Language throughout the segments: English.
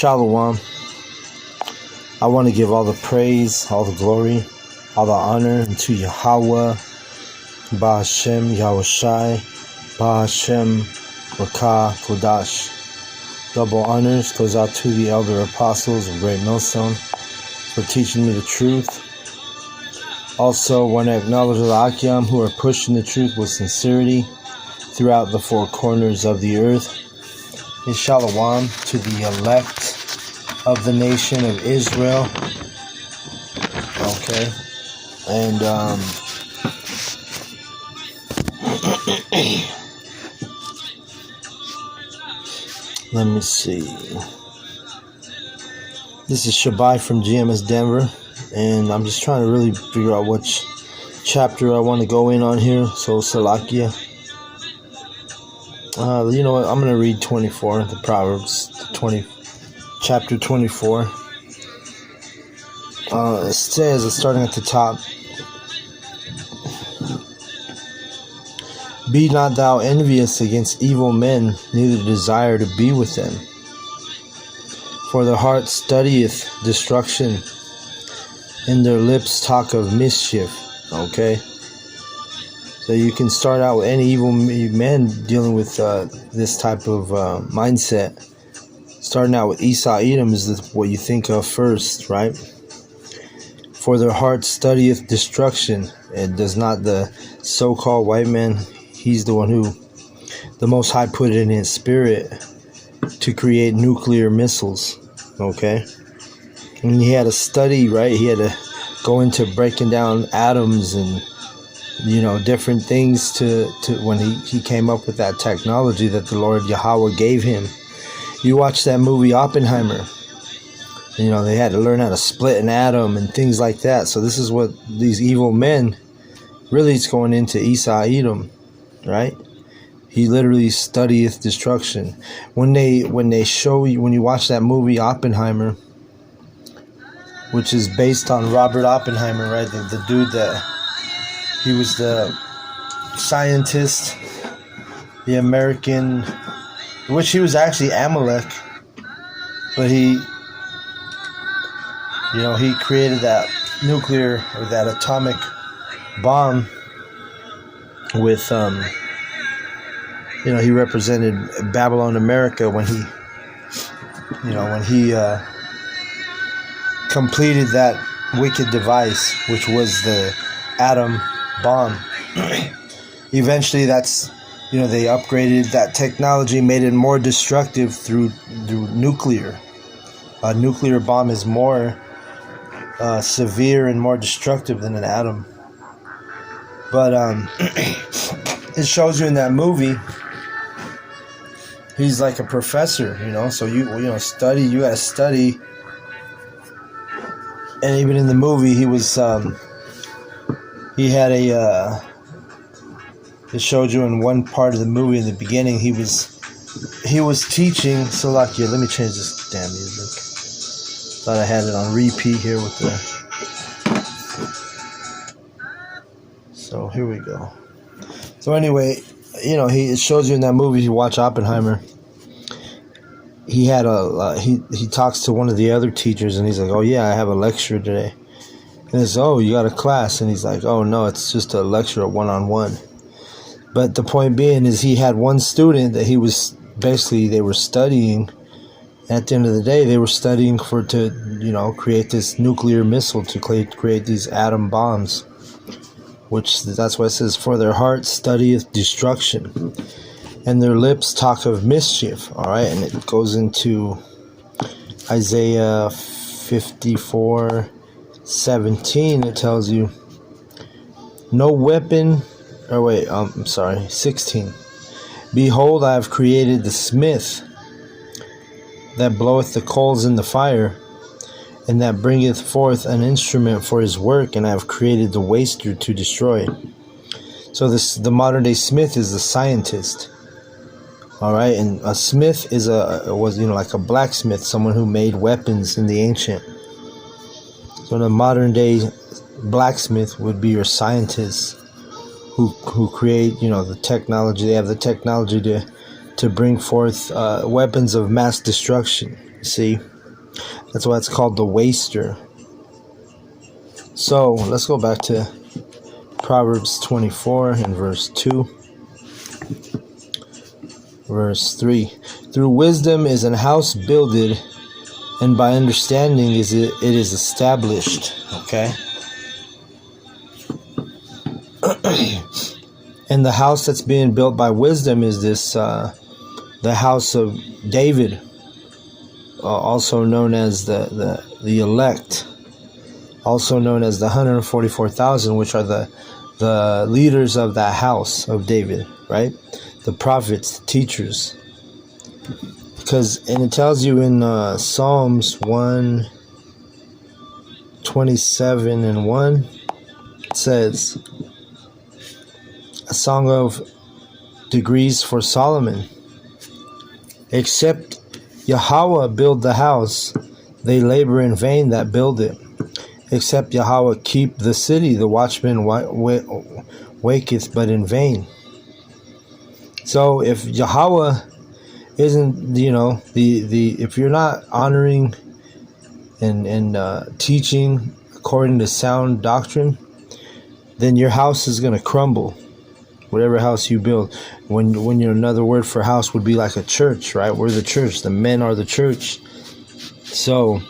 Shalom. I want to give all the praise, all the glory, all the honor to Yahweh, Ba'ashem Yahushai, Ba'ashem Rakah Kodash. Double honors goes out to the elder apostles of Great Millstone for teaching me the truth. Also want to acknowledge the Akyam who are pushing the truth with sincerity throughout the four corners of the earth. And Shalom to the elect of the nation of Israel. Okay. And let me see. This is Shabai from GMS Denver, and I'm just trying to really figure out which chapter I want to go in on here. So Salakia. You know what? I'm going to read 24, the Proverbs, chapter 24. It says, starting at the top, "Be not thou envious against evil men, neither desire to be with them. For their heart studieth destruction, and their lips talk of mischief." Okay? So you can start out with any evil man dealing with this type of mindset. Starting out with Esau Edom is what you think of first, right? For their heart studieth destruction. It does not the so-called white man. He's the one who the Most High put it in his spirit to create nuclear missiles. Okay? And he had to study, right? He had to go into breaking down atoms and different things to when he came up with that technology that the Lord Yahweh gave him. You watch that movie Oppenheimer. They had to learn how to split an atom and things like that. So this is what these evil men really is going into Esau Edom, right? He literally studieth destruction. When they show you, when you watch that movie Oppenheimer, which is based on Robert Oppenheimer, right? The dude that he was the scientist, the American, which he was actually Amalek, but he created that nuclear or that atomic bomb with, he represented Babylon, America when he completed that wicked device, which was the atom bomb. Eventually they upgraded that technology, made it more destructive through nuclear. A nuclear bomb is more severe and more destructive than an atom. But it shows you in that movie, he's like a professor, so you study, you gotta study. And even in the movie, he was he had it showed you in one part of the movie in the beginning, he was teaching. Salakia, let me change this damn music. Thought I had it on repeat here with the. So here we go. So anyway, it shows you in that movie. You watch Oppenheimer. He had he talks to one of the other teachers, and he's like, "Oh yeah, I have a lecture today." And it's, "Oh, you got a class?" And he's like, "Oh no, it's just a lecture, one-on-one." But the point being is, he had one student that he was they were studying. At the end of the day, they were studying to create this nuclear missile, to create these atom bombs. Which that's why it says, "For their heart studieth destruction, and their lips talk of mischief." All right, and it goes into Isaiah 54:17. It tells you, "No weapon." 16. "Behold, I have created the smith that bloweth the coals in the fire, and that bringeth forth an instrument for his work, and I have created the waster to destroy." So the modern day smith is the scientist. All right, and a smith was like a blacksmith, someone who made weapons in the ancient. So the modern day blacksmith would be your scientist, who create the technology. They have the technology to bring forth weapons of mass destruction. See, That's why it's called the waster. So let's go back to Proverbs 24 and verse 2. Verse 3. Through wisdom is an house builded, and by understanding it is established. Okay? And the house that's being built by wisdom is this, the house of David, also known as the elect, also known as the 144,000, which are the leaders of that house of David, right? The prophets, the teachers. And it tells you in Psalms 127 and 1, it says, a song of degrees for Solomon. Except Yahweh build the house, they labor in vain that build it. Except Yahweh keep the city, the watchman waketh but in vain. So if Yahweh isn't, if you're not honoring and teaching according to sound doctrine, then your house is going to crumble. Whatever house you build. When you're, another word for house would be like a church, right? We're the church. The men are the church. So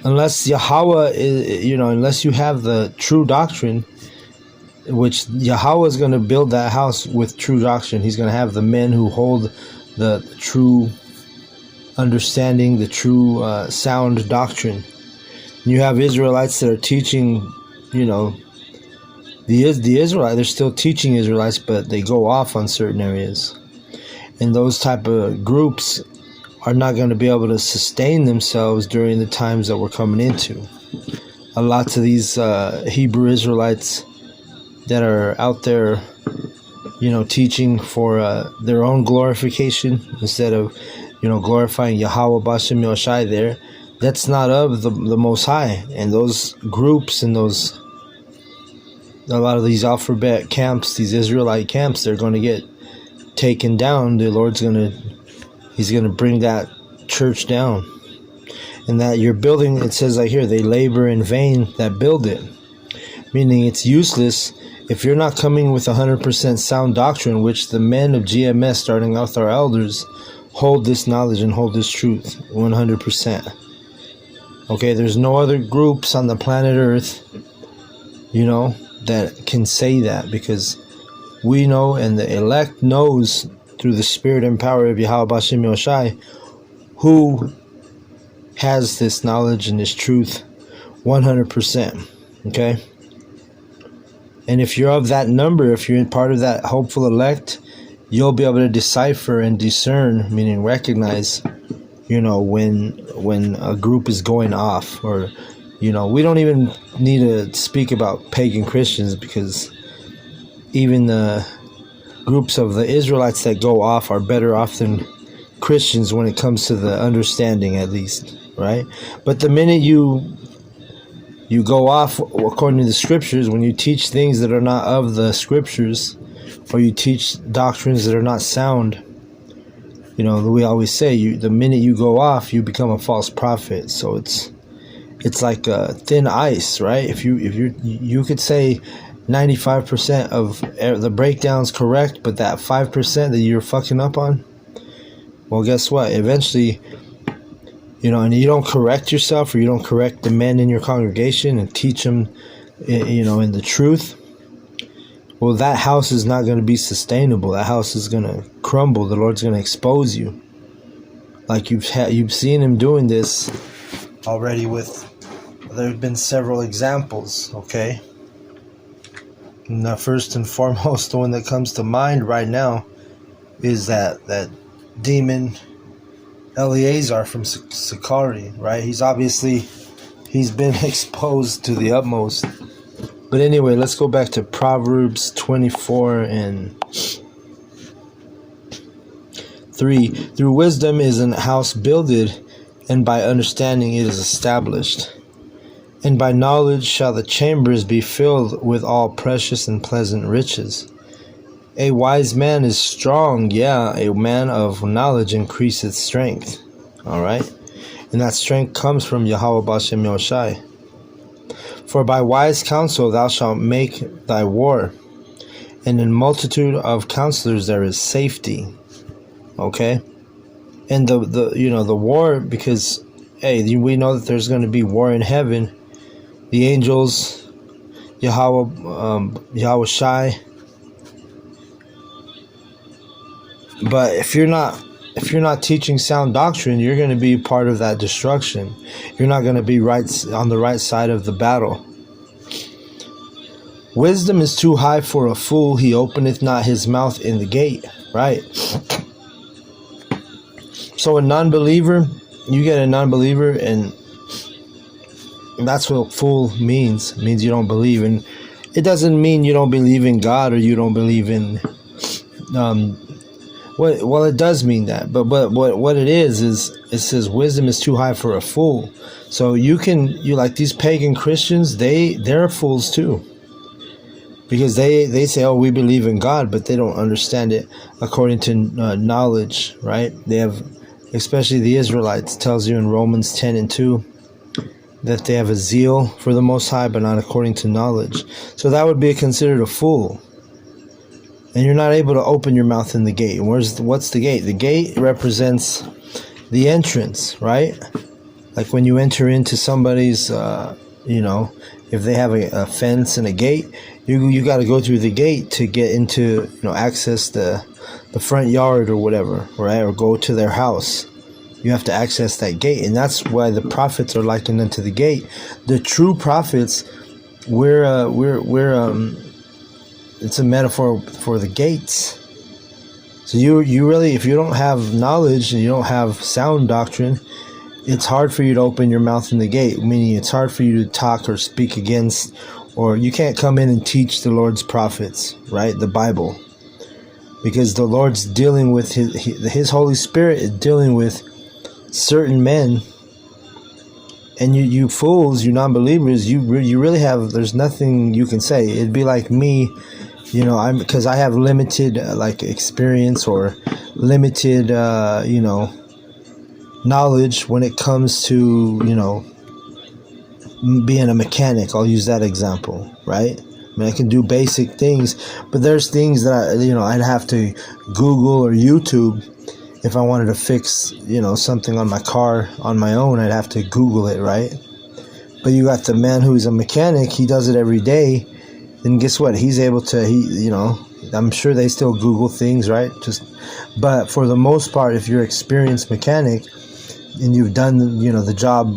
unless Yahweh is, unless you have the true doctrine, which Yahweh is going to build that house with true doctrine. He's going to have the men who hold the true understanding, the true sound doctrine. You have Israelites that are teaching, the Israelites, they're still teaching Israelites, but they go off on certain areas. And those type of groups are not going to be able to sustain themselves during the times that we're coming into. A lot of these Hebrew Israelites that are out there, teaching for their own glorification instead of, glorifying Yahweh Bashem Yoshai there, that's not of the Most High. And those groups and a lot of these alphabet camps, these Israelite camps, they're going to get taken down. The Lord's He's going to bring that church down. And that you're building, it says right here, they labor in vain that build it. Meaning it's useless if you're not coming with 100% sound doctrine, which the men of GMS, starting with our elders, hold this knowledge and hold this truth 100%. Okay, there's no other groups on the planet Earth, that can say that, because we know, and the elect knows through the spirit and power of Yahweh Bashem Yoshai, who has this knowledge and this truth 100%. Okay? And if you're of that number, if you're part of that hopeful elect, you'll be able to decipher and discern, meaning recognize, when a group is going off. Or, we don't even need to speak about pagan Christians, because even the groups of the Israelites that go off are better off than Christians when it comes to the understanding, at least, right? But the minute you go off according to the scriptures, when you teach things that are not of the scriptures, or you teach doctrines that are not sound, we always say, the minute you go off, you become a false prophet. So it's like thin ice, right? If you could say 95% of the breakdown's correct, but that 5% that you're fucking up on, well, guess what? Eventually, and you don't correct yourself, or you don't correct the men in your congregation and teach them, in the truth, well, that house is not going to be sustainable. That house is going to crumble. The Lord's going to expose you. Like you've seen him doing this already there have been several examples, okay? And the first and foremost, the one that comes to mind right now is that demon Eleazar from Sakari, right? He's been exposed to the utmost. But anyway, let's go back to Proverbs 24 and 3. Through wisdom is an house builded, and by understanding it is established. And by knowledge shall the chambers be filled with all precious and pleasant riches. A wise man is strong, a man of knowledge increaseth strength. All right. And that strength comes from Yahweh Bashem Yahushai. For by wise counsel thou shalt make thy war, and in multitude of counselors there is safety. Okay? And the war, because hey, we know that there's going to be war in heaven. The angels, Yahweh Shai. But if you're not teaching sound doctrine, you're going to be part of that destruction. You're not going to be on the right side of the battle. Wisdom is too high for a fool. He openeth not his mouth in the gate. Right? So a non-believer, you get a non-believer, and that's what fool means. It means you don't believe. And it doesn't mean you don't believe in God or you don't believe in... Well, it does mean that, but what it is it says wisdom is too high for a fool. So you like these pagan Christians, they're fools too, because they say, oh, we believe in God, but they don't understand it according to knowledge, right? They have, especially the Israelites, tells you in Romans 10:2 that they have a zeal for the Most High, but not according to knowledge. So that would be considered a fool. And you're not able to open your mouth in the gate. What's the gate? The gate represents the entrance, right? Like when you enter into somebody's, if they have a fence and a gate, you got to go through the gate to get into, access the front yard or whatever, right? Or go to their house. You have to access that gate, and that's why the prophets are likened unto the gate. The true prophets, it's a metaphor for the gates. So you really, if you don't have knowledge and you don't have sound doctrine, it's hard for you to open your mouth in the gate, meaning it's hard for you to talk or speak against, or you can't come in and teach the Lord's prophets, right? The Bible. Because the Lord's dealing with his Holy Spirit is dealing with certain men, and you fools, you non-believers, you really have, there's nothing you can say. It'd be like me, because I have limited experience or limited knowledge when it comes to being a mechanic. I'll use that example, right? I mean, I can do basic things, but there's things that I'd have to Google or YouTube. If I wanted to fix something on my car on my own, I'd have to Google it, right? But you got the man who's a mechanic, he does it every day. Then guess what? He's able to, I'm sure they still Google things, right? But for the most part, if you're an experienced mechanic and you've done, the job,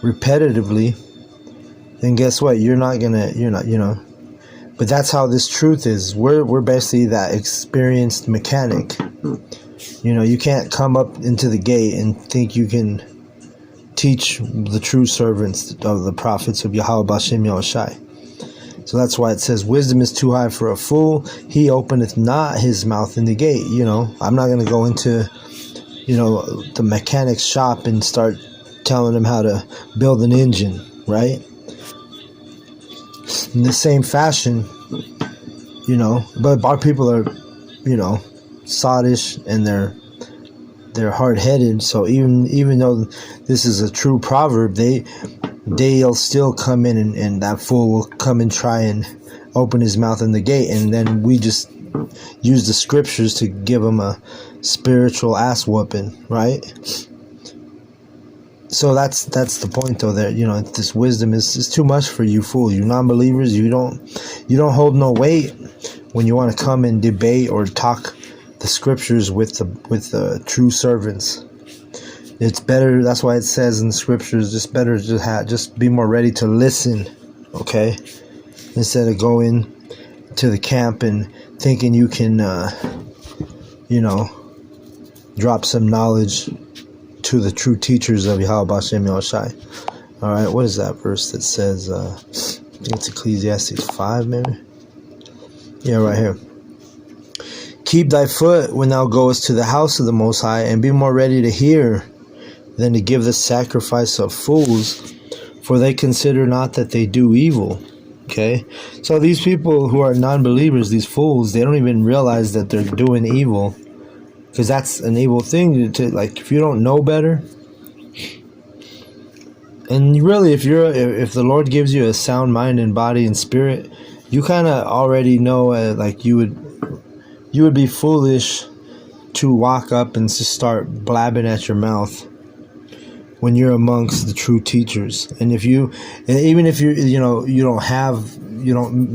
repetitively, then guess what? You're not, but that's how this truth is. We're basically that experienced mechanic. You can't come up into the gate and think you can teach the true servants of the prophets of Yahweh Bashem Yahushai. So that's why it says wisdom is too high for a fool. He openeth not his mouth in the gate. I'm not going to go into, the mechanic's shop and start telling him how to build an engine, right? In the same fashion, but our people are, sottish, and they're hard-headed. So even though this is a true proverb, they'll still come in and that fool will come and try and open his mouth in the gate, and then we just use the scriptures to give him a spiritual ass whooping, right? So that's the point, though. That this wisdom is too much for you, fool. You non-believers, you don't hold no weight when you want to come and debate or talk the scriptures with the true servants. It's better. That's why it says in the scriptures, just better to just be more ready to listen, okay, instead of going to the camp and thinking you can, drop some knowledge to the true teachers of Yahweh Bashem Yahushai. All right, what is that verse that says? I think it's Ecclesiastes 5, maybe. Yeah, right here. Keep thy foot when thou goest to the house of the Most High, and be more ready to hear than to give the sacrifice of fools, for they consider not that they do evil. Okay? So these people who are non-believers, these fools, they don't even realize that they're doing evil. because that's an evil thing to like. If you don't know better, and really, if the Lord gives you a sound mind and body and spirit, you kind of already know, like you would be foolish to walk up and just start blabbing at your mouth when you're amongst the true teachers. And even if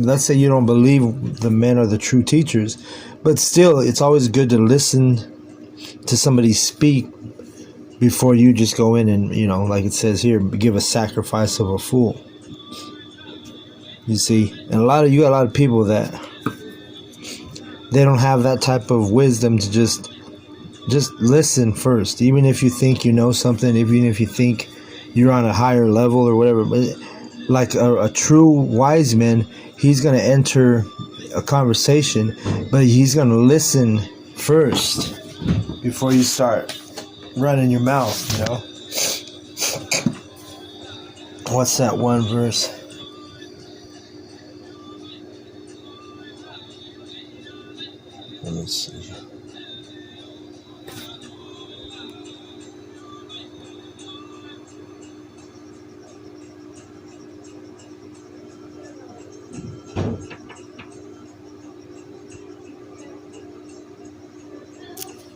let's say you don't believe the men are the true teachers, but still, it's always good to listen to somebody speak before you just go in and, like it says here, give a sacrifice of a fool. You see, and you got a lot of people that they don't have that type of wisdom to just listen first, even if you think you know something, even if you think you're on a higher level or whatever. But like a true wise man, he's going to enter a conversation, but he's going to listen first before you start running your mouth, What's that one verse? Let me see.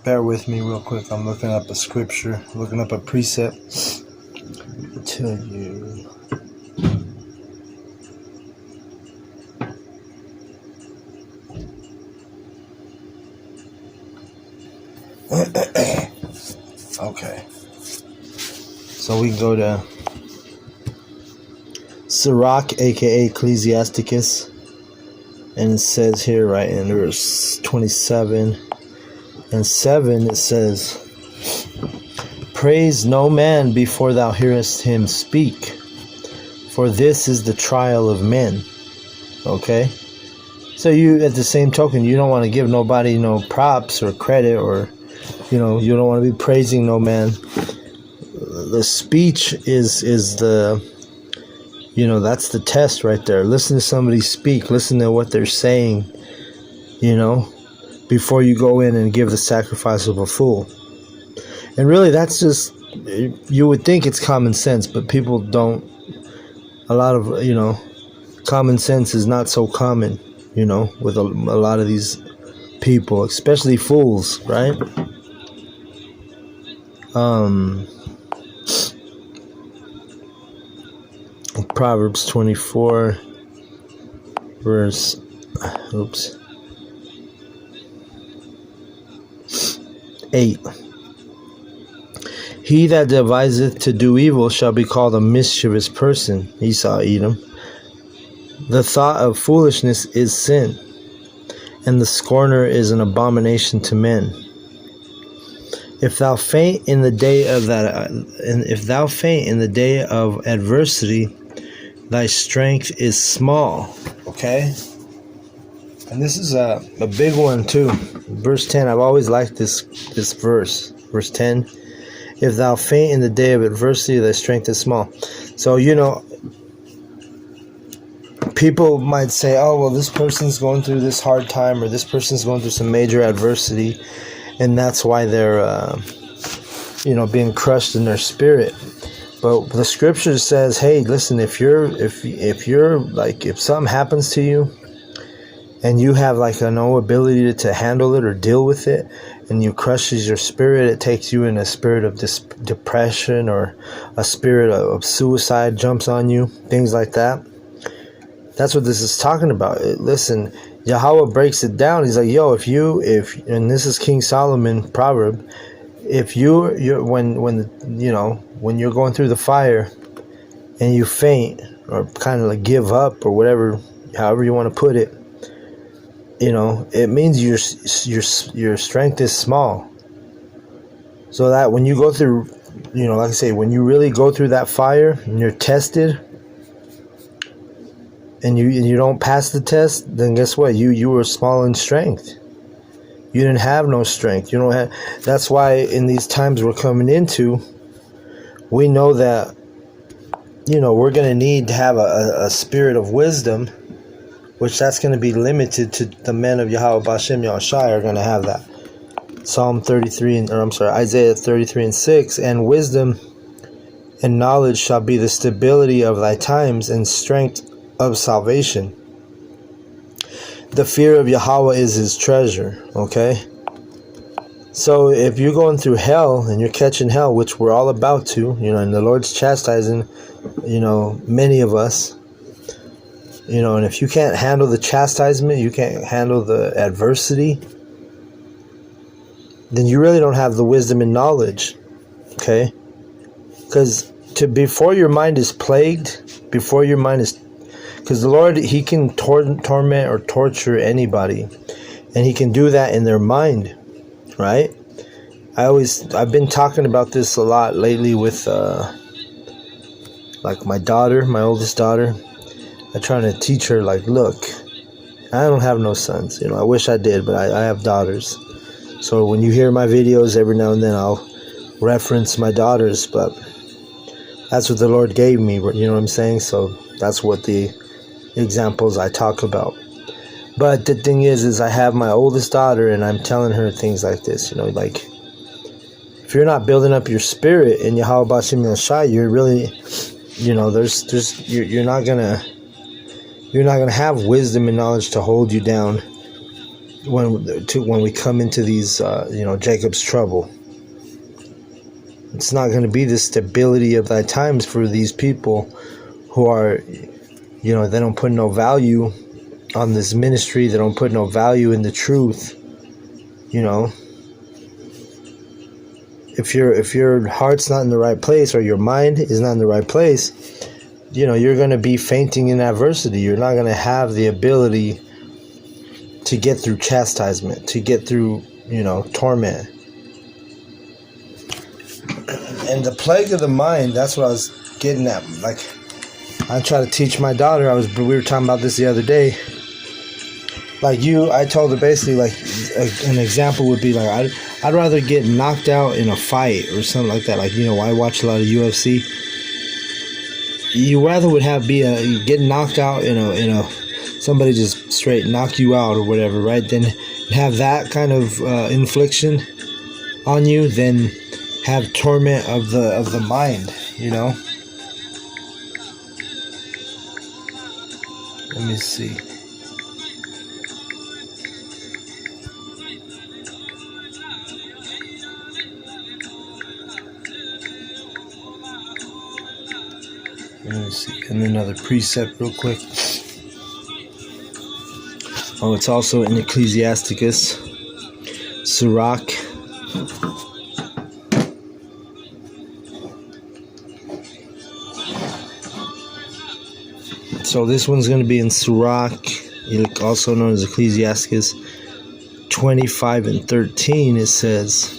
Bear with me real quick. I'm looking up a scripture, looking up a precept. Tell you. Okay. So we can go to Sirach, aka Ecclesiasticus. And it says here, right in verse 27 and 7, it says, "Praise no man before thou hearest him speak, for this is the trial of men." Okay? So you, at the same token, you don't want to give nobody no props or credit, or, you don't want to be praising no man. The speech is the, that's the test right there. Listen to somebody speak. Listen to what they're saying, before you go in and give the sacrifice of a fool. And really, that's just, you would think it's common sense, but people don't. A lot of, common sense is not so common, with a lot of these people, especially fools, right? Proverbs 24, verse, 8. "He that deviseth to do evil shall be called a mischievous person." Esau, Edom. "The thought of foolishness is sin, and the scorner is an abomination to men. If thou faint in the day of adversity, thy strength is small." Okay? And this is a big one too. Verse 10, I've always liked this verse. Verse 10, "If thou faint in the day of adversity, thy strength is small." So, people might say, oh, well, this person's going through this hard time, or this person's going through some major adversity, and that's why they're, being crushed in their spirit. But the scripture says, hey, listen, if something happens to you, and you have like no ability to handle it or deal with it, and you crushes your spirit, it takes you in a spirit of depression, or a spirit of suicide jumps on you, things like that. That's what this is talking about. Listen, Yahweh breaks it down. He's like, yo, and this is King Solomon proverb, if when you're going through the fire and you faint, or kind of like give up, or whatever, however you want to put it, it means your strength is small. So that when you go through, like I say, when you really go through that fire and you're tested, and you don't pass the test, then guess what? You were small in strength. You didn't have no strength. That's why in these times we're coming into, we know that, we're going to need to have a spirit of wisdom, which that's going to be limited to the men of Yahweh Bashem Yahushai are going to have that. Isaiah 33:6, and wisdom and knowledge shall be the stability of thy times and strength of salvation. The fear of Yahweh is his treasure, okay? So if you're going through hell and you're catching hell, which we're all about to, and the Lord's chastising, many of us, and if you can't handle the chastisement, you can't handle the adversity, then you really don't have the wisdom and knowledge, okay? Because before your mind is plagued, because the Lord, he can torment or torture anybody, and he can do that in their mind, right? I've been talking about this a lot lately with like my daughter, my oldest daughter. I'm trying to teach her, like, look, I don't have no sons, I wish I did, but I have daughters. So when you hear my videos, every now and then I'll reference my daughters, but that's what the Lord gave me, you know what I'm saying? So that's what the examples I talk about. But the thing is I have my oldest daughter, and I'm telling her things like this, like, if you're not building up your spirit in Yahweh Bashim Yashai, you're really, you're not gonna have wisdom and knowledge to hold you down when we come into these, Jacob's trouble. It's not going to be the stability of thy times for these people who are, they don't put no value on this ministry. They don't put no value in the truth. If your heart's not in the right place, or your mind is not in the right place, you're going to be fainting in adversity. You're not going to have the ability to get through chastisement, to get through, torment. And the plague of the mind, that's what I was getting at. Like, I try to teach my daughter, we were talking about this the other day. Like I told her basically, like, an example would be like, I'd rather get knocked out in a fight or something like that. Like, I watch a lot of UFC. You rather would get knocked out in a somebody just straight knock you out or whatever, right? Then have that kind of infliction on you, than have torment of the mind, Let me see. And another precept real quick. Oh, it's also in Ecclesiasticus, Sirach. So this one's going to be in Sirach, also known as Ecclesiasticus 25:13. It says,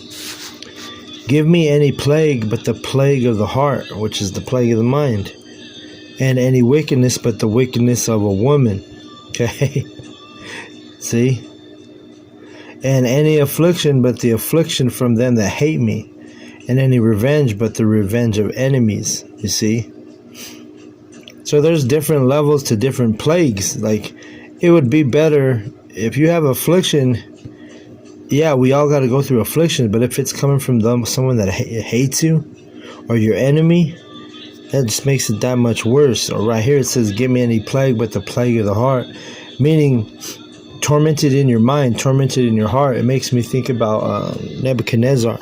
"Give me any plague but the plague of the heart, which is the plague of the mind, and any wickedness but the wickedness of a woman." Okay? See? "And any affliction but the affliction from them that hate me, and any revenge but the revenge of enemies." You see? So there's different levels to different plagues. Like, it would be better if you have affliction. Yeah, we all got to go through affliction, but if it's coming from someone that hates you, or your enemy, that just makes it that much worse. Or right here it says, "Give me any plague but the plague of the heart," meaning tormented in your mind, tormented in your heart. It makes me think about Nebuchadnezzar.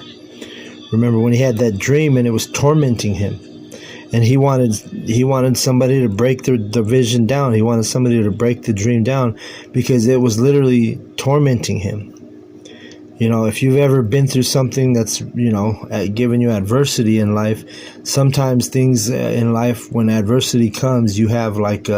Remember when he had that dream and it was tormenting him, and he wanted somebody to break the vision down. He wanted somebody to break the dream down, because it was literally tormenting him. If you've ever been through something that's, giving you adversity in life, sometimes things in life, when adversity comes, you have like,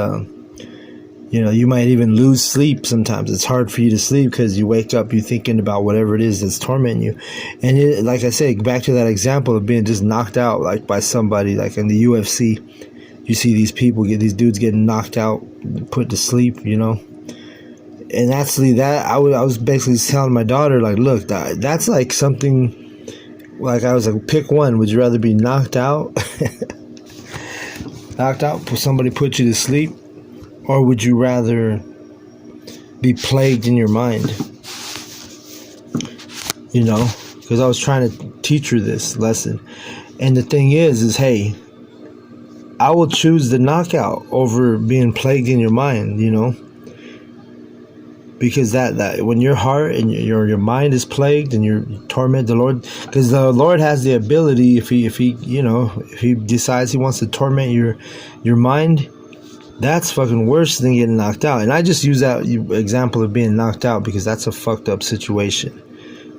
you might even lose sleep sometimes. It's hard for you to sleep because you wake up, you're thinking about whatever it is that's tormenting you. And like I said, back to that example of being just knocked out, like by somebody, like in the UFC, you see these dudes getting knocked out, put to sleep, And actually, that I was basically telling my daughter, like, look, that's like something. Like, I was like, pick one. Would you rather be knocked out, somebody put you to sleep, or would you rather be plagued in your mind? because I was trying to teach her this lesson. And the thing is hey, I will choose the knockout over being plagued in your mind, because that when your heart and your mind is plagued and you're tormented, the Lord, because the Lord has the ability, if he decides he wants to torment your mind, that's fucking worse than getting knocked out. And I just use that example of being knocked out because that's a fucked up situation.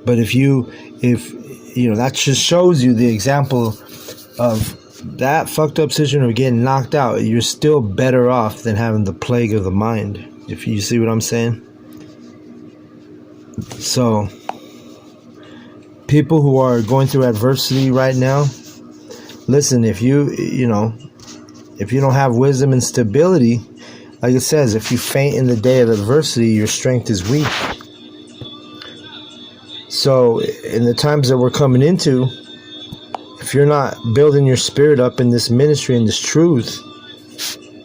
But if that just shows you the example of that fucked up situation of getting knocked out, you're still better off than having the plague of the mind. If you see what I'm saying. So, people who are going through adversity right now, listen, if you don't have wisdom and stability, like it says, if you faint in the day of adversity, your strength is weak. So, in the times that we're coming into, if you're not building your spirit up in this ministry and this truth,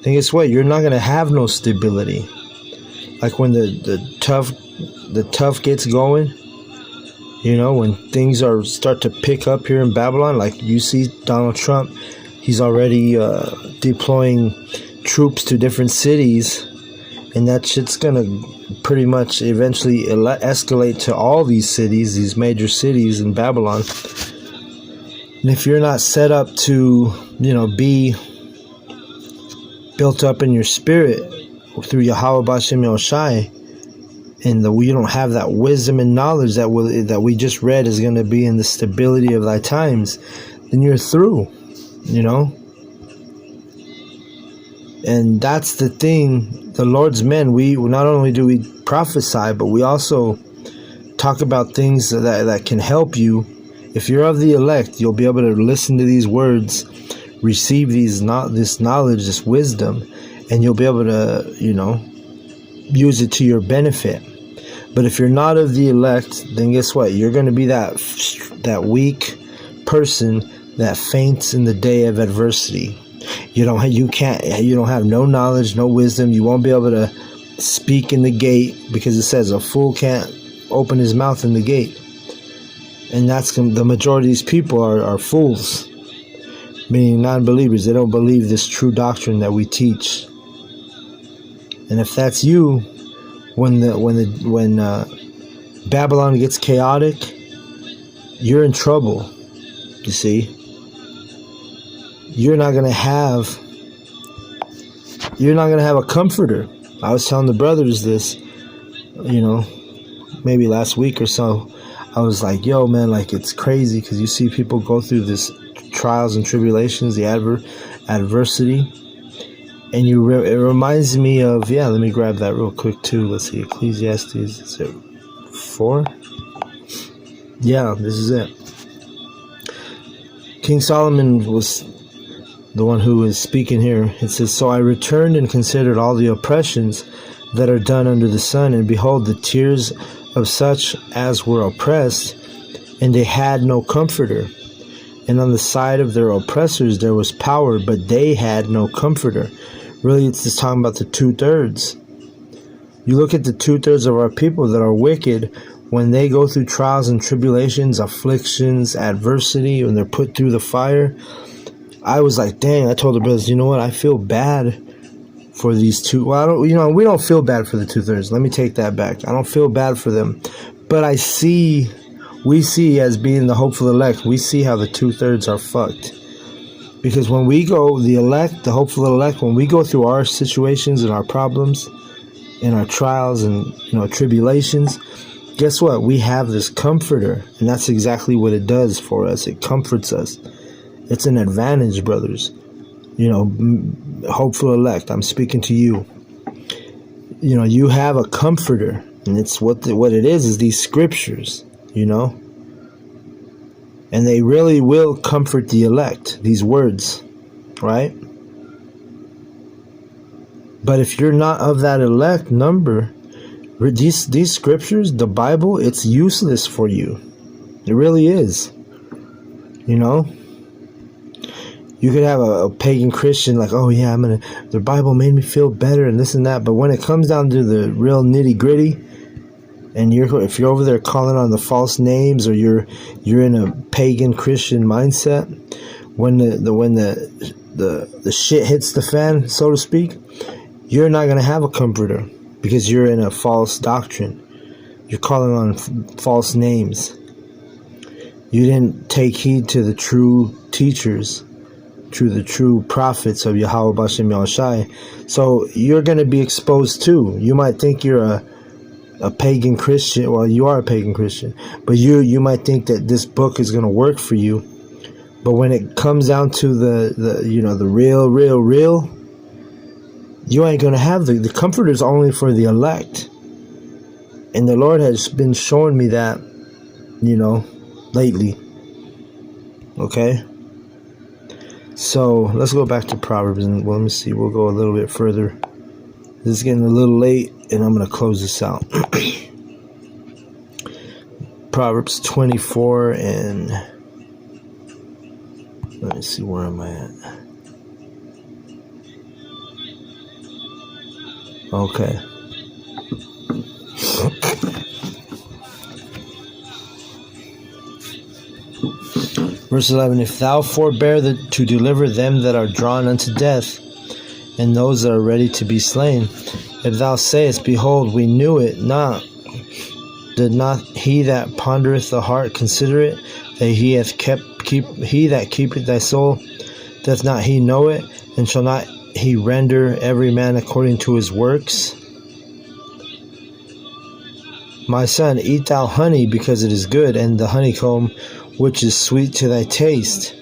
then guess what? You're not going to have no stability. Like when the tough gets going, when things start to pick up here in Babylon, like you see Donald Trump, he's already deploying troops to different cities, and that shit's gonna pretty much eventually escalate to all these cities, these major cities in Babylon. And if you're not set up to, be built up in your spirit through Yahweh B'Shem Yahushai, and you don't have that wisdom and knowledge that we just read is going to be in the stability of thy times, then you're through, And that's the thing. The Lord's men, we not only do we prophesy, but we also talk about things that can help you. If you're of the elect, you'll be able to listen to these words, receive this knowledge, this wisdom, and you'll be able to, use it to your benefit. But if you're not of the elect, then guess what? You're going to be that weak person that faints in the day of adversity. You don't have no knowledge, no wisdom. You won't be able to speak in the gate, because it says a fool can't open his mouth in the gate. And that's the majority of these people are fools, meaning non-believers. They don't believe this true doctrine that we teach. And if that's you, when Babylon gets chaotic, you're in trouble. You see, you're not gonna have a comforter. I was telling the brothers this, maybe last week or so. I was like, yo, man, like, it's crazy because you see people go through this trials and tribulations, the adversity, and it reminds me of, let me grab that real quick too. Let's see, Ecclesiastes, is it 4? Yeah, this is it. King Solomon was the one who is speaking here. It says, so I returned and considered all the oppressions that are done under the sun, and behold, the tears of such as were oppressed, and they had no comforter. And on the side of their oppressors there was power, but they had no comforter. Really, it's just talking about the 2/3. You look at the 2/3 of our people that are wicked, when they go through trials and tribulations, afflictions, adversity, when they're put through the fire. I was like, dang, I told the brothers, you know what, I feel bad for these two. Well, we don't feel bad for the 2/3. Let me take that back. I don't feel bad for them. But we see as being the hopeful elect, we see how the 2/3 are fucked. Because when we go, the elect, the hopeful elect, when we go through our situations and our problems and our trials and, tribulations, guess what? We have this comforter. And that's exactly what it does for us. It comforts us. It's an advantage, brothers. Hopeful elect, I'm speaking to you. You have a comforter, and it's what it is these scriptures, and they really will comfort the elect, these words, right? But if you're not of that elect number, these scriptures, the Bible, it's useless for you. It really is. You could have a pagan Christian like, oh yeah, the Bible made me feel better and this and that. But when it comes down to the real nitty gritty, and if you're over there calling on the false names, or you're in a pagan Christian mindset, when the shit hits the fan, so to speak, you're not going to have a comforter, because you're in a false doctrine. You're calling on false names. You didn't take heed to the true teachers, to the true prophets of Yahweh Bashem Yahushai. So you're going to be exposed too. You might think you're a pagan Christian. Well, you are a pagan Christian, but you might think that this book is going to work for you. But when it comes down to the real, you ain't going to have the comforter is only for the elect. And the Lord has been showing me that, lately. Okay? So let's go back to Proverbs, and let me see. We'll go a little bit further. This is getting a little late, and I'm going to close this out. Proverbs 24, and let me see, where am I at? Okay. Verse 11, if thou forbear to deliver them that are drawn unto death, and those that are ready to be slain, if thou sayest, behold, we knew it not, did not he that pondereth the heart consider it, that he that keepeth thy soul, doth not he know it, and shall not he render every man according to his works? My son, eat thou honey, because it is good, and the honeycomb, which is sweet to thy taste.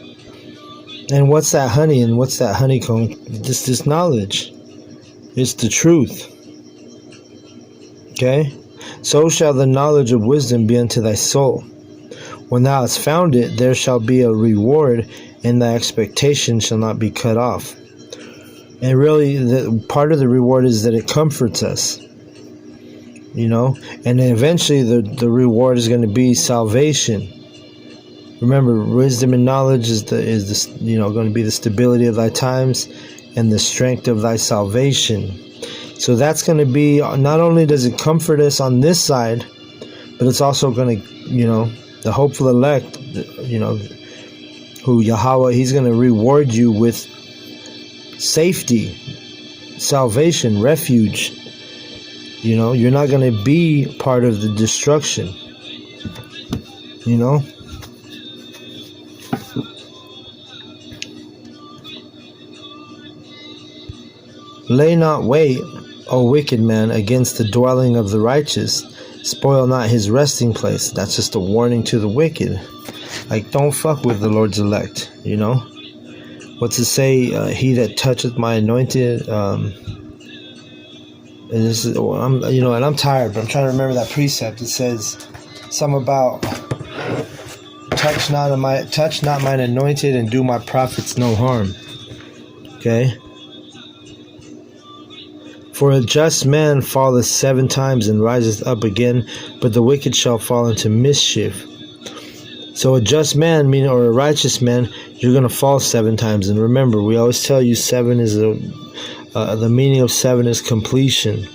And what's that honey and what's that honeycomb? This knowledge. It's the truth. Okay? So shall the knowledge of wisdom be unto thy soul. When thou hast found it, there shall be a reward, and thy expectation shall not be cut off. And really, part of the reward is that it comforts us. And then eventually the reward is going to be salvation. Remember, wisdom and knowledge is going to be the stability of thy times and the strength of thy salvation. So that's going to be, not only does it comfort us on this side, but it's also going to, the hopeful elect, who Yahweh, he's going to reward you with safety, salvation, refuge. You're not going to be part of the destruction. Lay not wait, O wicked man, against the dwelling of the righteous. Spoil not his resting place. That's just a warning to the wicked. Like, don't fuck with the Lord's elect, What's it say? He that toucheth my anointed, and this is, and I'm tired, but I'm trying to remember that precept. It says something about touch not mine anointed, and do my prophets no harm. Okay. For a just man falleth 7 times and riseth up again, but the wicked shall fall into mischief. So a just man, or a righteous man, you're going to fall 7 times. And remember, we always tell you 7 is the meaning of 7 is completion.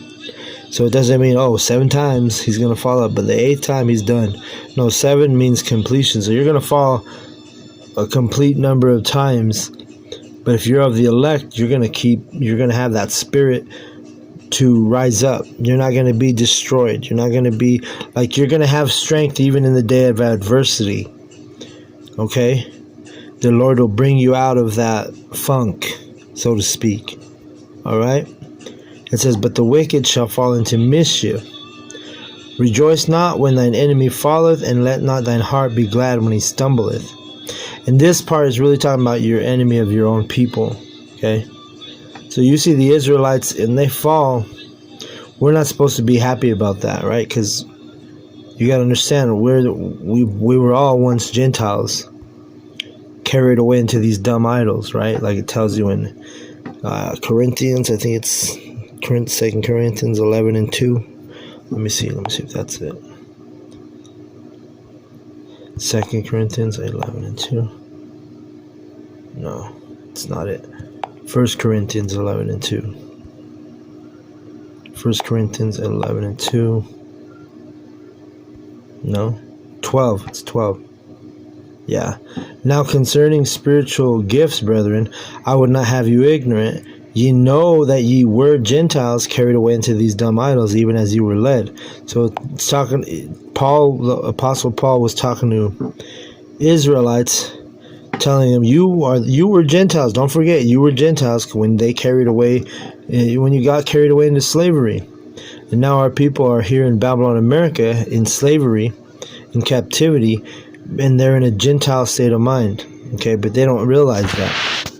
So it doesn't mean, 7 times he's going to fall up, but the 8th time he's done. No, 7 means completion. So you're going to fall a complete number of times. But if you're of the elect, you're going to have that spirit to rise up. You're not going to be destroyed. You're not going to be you're going to have strength even in the day of adversity. Okay? The Lord will bring you out of that funk, so to speak. All right? It says, but the wicked shall fall into mischief. Rejoice not when thine enemy falleth, and let not thine heart be glad when he stumbleth. And this part is really talking about your enemy of your own people. Okay? So you see the Israelites, and they fall. We're not supposed to be happy about that, right? Because you got to understand, we were all once Gentiles, carried away into these dumb idols, right? Like it tells you in Corinthians, I think it's 2 Corinthians 11 and 2. Let me see if that's it. 2 Corinthians 11 and 2. No, it's not it. 1 Corinthians 11 and 2. 1 Corinthians 11 and 2. No, 12. It's 12. Yeah. Now concerning spiritual gifts, brethren, I would not have you ignorant. Ye know that ye were Gentiles carried away into these dumb idols, even as you were led. So it's talking. The Apostle Paul was talking to Israelites, telling them, you were Gentiles. Don't forget, you were Gentiles when they carried away, when you got carried away into slavery. And now our people are here in Babylon, America, in slavery, in captivity, and they're in a Gentile state of mind. Okay, but they don't realize that.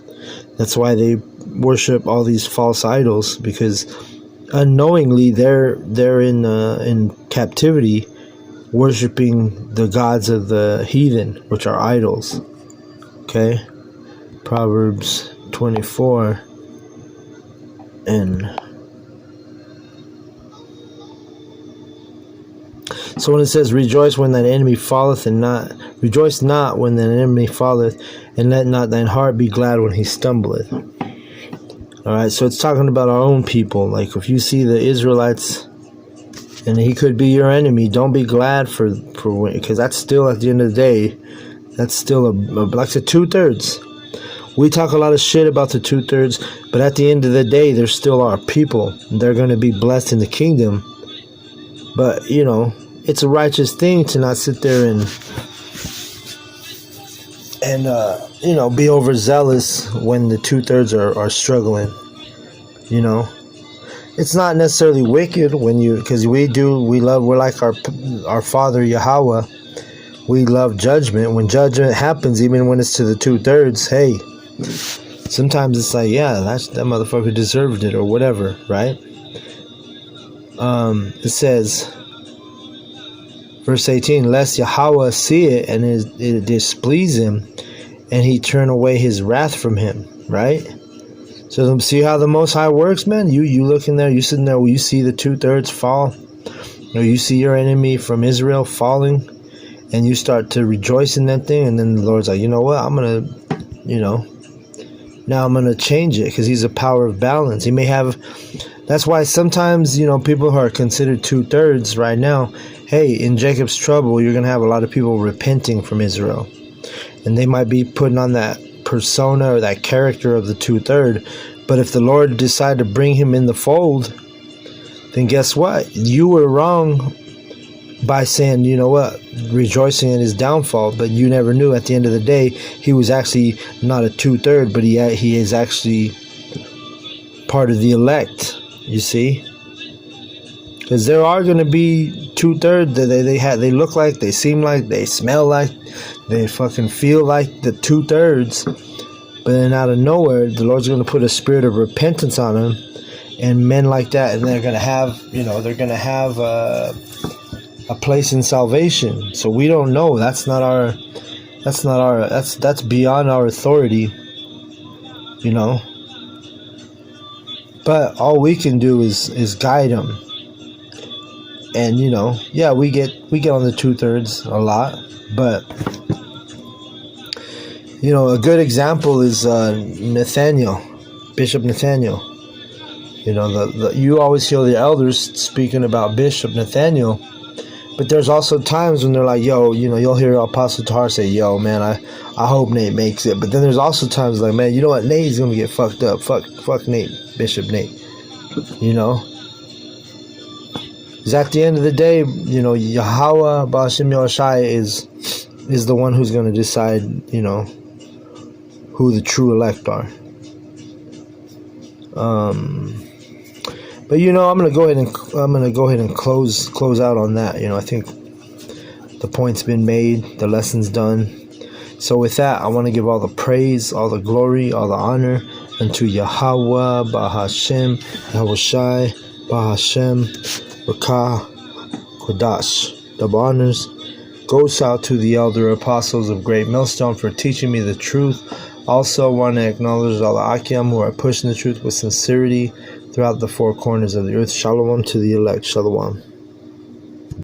That's why they worship all these false idols, because unknowingly they're in captivity, worshiping the gods of the heathen, which are idols. Okay, Proverbs 24 and so when it says, rejoice when thine enemy falleth, and not rejoice not when thine enemy falleth, and let not thine heart be glad when he stumbleth. All right, so it's talking about our own people. Like if you see the Israelites, and he could be your enemy, don't be glad for because that's still, at the end of the day, that's still like the 2/3. We talk a lot of shit about the 2/3, but at the end of the day, they're still our people. They're going to be blessed in the kingdom. But you know, it's a righteous thing to not sit there and you know, be overzealous when the 2/3 are struggling. You know, it's not necessarily wicked when you, because we're like our Father Yahweh. We love judgment. When judgment happens, even when it's to the 2/3, hey, sometimes it's like, yeah, that motherfucker deserved it or whatever, right? It says, verse 18, lest Yahweh see it and it displease him, and he turn away his wrath from him, right? So see how the Most High works, man? You look in there, you sitting there, you see the 2/3 fall, or you see your enemy from Israel falling, and you start to rejoice in that thing, and then the Lord's like, you know what, I'm going to, you know, now I'm going to change it, because he's a power of balance. He may have, that's why sometimes, you know, people who are considered 2/3 right now, hey, in Jacob's trouble, you're going to have a lot of people repenting from Israel. And they might be putting on that persona or that character of the 2/3. But if the Lord decided to bring him in the fold, then guess what? You were wrong by saying, you know what, rejoicing in his downfall. But you never knew at the end of the day, he was actually not a 2/3, but he is actually part of the elect, you see? Because there are going to be 2/3 that they look like, they seem like, they smell like, they fucking feel like the 2/3, but then out of nowhere, the Lord's going to put a spirit of repentance on them, and men like that, and they're going to have, you know, they're going to have a place in salvation. So we don't know. That's beyond our authority, you know. But all we can do is guide them. And you know, yeah, we get on the 2/3 a lot, but you know, a good example is Nathaniel, Bishop Nathaniel. You know, you always hear the elders speaking about Bishop Nathaniel, but there's also times when they're like, yo, you know, you'll hear Apostle Tahar say, yo, man, I hope Nate makes it. But then there's also times like, man, you know what, Nate's gonna get fucked up. Fuck Nate, Bishop Nate. You know. Because at the end of the day, you know, Yahweh Ba'ashim Yahushai is the one who's going to decide, you know, who the true elect are. But you know, I'm gonna go ahead and close out on that. You know, I think the point's been made, the lesson's done. So with that, I want to give all the praise, all the glory, all the honor unto Yahweh Ba'ashim Yahushai Ba'ashim Rakah Kodash. The honors goes out to the elder apostles of Great Millstone for teaching me the truth. Also want to acknowledge all the Akim who are pushing the truth with sincerity throughout the four corners of the earth. Shalom to the elect. Shalom.